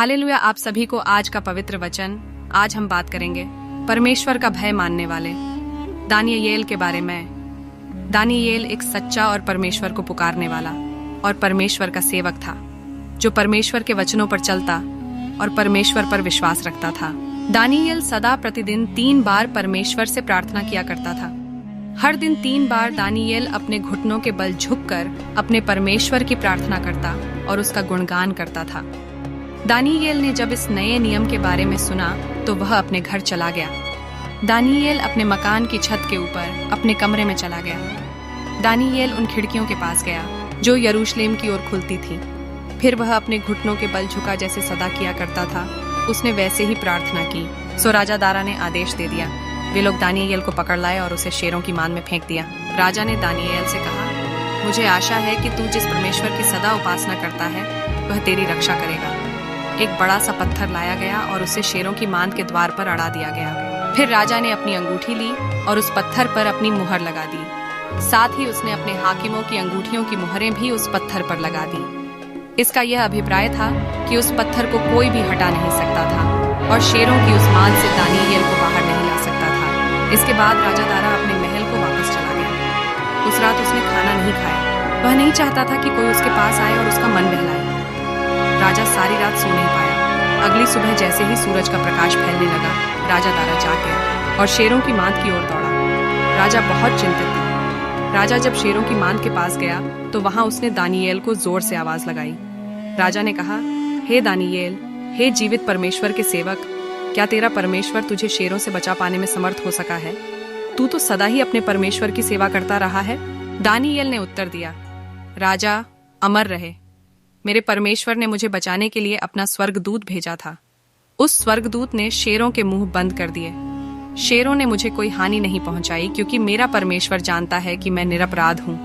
Hallelujah. आप सभी को आज का पवित्र वचन। आज हम बात करेंगे परमेश्वर का भय मानने वाले दानियेल के बारे में। दानियेल एक सच्चा और परमेश्वर को पुकारने वाला और परमेश्वर का सेवक था, जो परमेश्वर के वचनों पर चलता और परमेश्वर पर विश्वास रखता था। दानियेल सदा प्रतिदिन 3 बार परमेश्वर से प्रार्थना किया करता था। हर दिन 3 बार दानियेल अपने घुटनों के बल झुककर अपने परमेश्वर की प्रार्थना करता और उसका गुणगान करता था। दानियेल ने जब इस नए नियम के बारे में सुना तो वह अपने घर चला गया। दानियेल अपने मकान की छत के ऊपर अपने कमरे में चला गया। दानियेल उन खिड़कियों के पास गया जो यरूशलेम की ओर खुलती थी। फिर वह अपने घुटनों के बल झुका जैसे सदा किया करता था। उसने वैसे ही प्रार्थना की। सो राजा दारा ने आदेश दे दिया। वे लोग दानियेल को पकड़ लाए और उसे शेरों की मान में फेंक दिया। राजा ने दानियेल से कहा, मुझे आशा है कि तू जिस परमेश्वर की सदा उपासना करता है वह तेरी रक्षा करेगा। एक बड़ा सा पत्थर लाया गया और उसे शेरों की मांद के द्वार पर अड़ा दिया गया। फिर राजा ने अपनी अंगूठी ली और उस पत्थर पर अपनी मुहर लगा दी। साथ ही उसने अपने हाकिमों की अंगूठियों की मुहरें भी उस पत्थर पर लगा दी। इसका यह अभिप्राय था कि उस पत्थर को कोई भी हटा नहीं सकता था और शेरों की उस मांद से दानियेल को बाहर नहीं ला सकता था। इसके बाद राजा दारा अपने महल को वापस चला गया। उस रात उसने खाना नहीं खाया। वह नहीं चाहता था कि कोई उसके पास आए और उसका मन बहलाए। राजा सारी रात सो नहीं पाया। अगली सुबह जैसे ही सूरज का प्रकाश फैलने लगा, राजा दारा जाग गया और शेरों की मांद की ओर दौड़ा। राजा बहुत चिंतित था। राजा जब शेरों की मांद के पास गया तो वहां उसने दानियेल को जोर से आवाज लगाई। राजा ने कहा, हे दानियेल, हे जीवित परमेश्वर के सेवक, क्या तेरा परमेश्वर तुझे शेरों से बचा पाने में समर्थ हो सका है? तू तो सदा ही अपने परमेश्वर की सेवा करता रहा है। दानियेल ने उत्तर दिया, राजा अमर रहे। मेरे परमेश्वर ने मुझे बचाने के लिए अपना स्वर्गदूत भेजा था। उस स्वर्गदूत ने शेरों के मुंह बंद कर दिए। शेरों ने मुझे कोई हानि नहीं पहुंचाई, क्योंकि मेरा परमेश्वर जानता है कि मैं निरपराध हूं।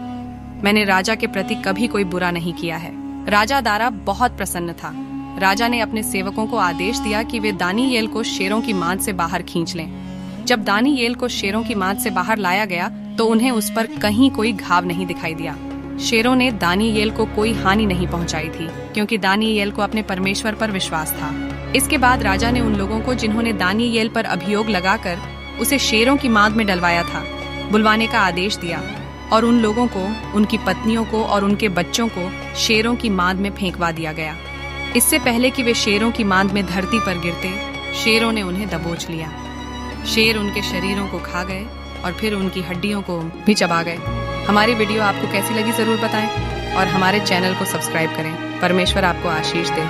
मैंने राजा के प्रति कभी कोई बुरा नहीं किया है। राजा दारा बहुत प्रसन्न था। राजा ने अपने सेवकों को आदेश दिया कि वे दानियेल को शेरों की मांद से बाहर खींच लें। जब दानियेल को शेरों की मांद से बाहर लाया गया तो उन्हें उस पर कहीं कोई घाव नहीं दिखाई दिया। शेरों ने दानियेल को कोई हानि नहीं पहुंचाई थी, क्योंकि दानियेल को अपने परमेश्वर पर विश्वास था। इसके बाद राजा ने उन लोगों को जिन्होंने दानियेल पर अभियोग लगाकर उसे शेरों की मांद में डलवाया था, बुलवाने का आदेश दिया और उन लोगों को, उनकी पत्नियों को और उनके बच्चों को शेरों की मांद में फेंकवा दिया गया। इससे पहले कि वे शेरों की मांद में धरती पर गिरते, शेरों ने उन्हें दबोच लिया। शेर उनके शरीरों को खा गए और फिर उनकी हड्डियों को भी चबा गए। हमारी वीडियो आपको कैसी लगी जरूर बताएं और हमारे चैनल को सब्सक्राइब करें। परमेश्वर आपको आशीष दे।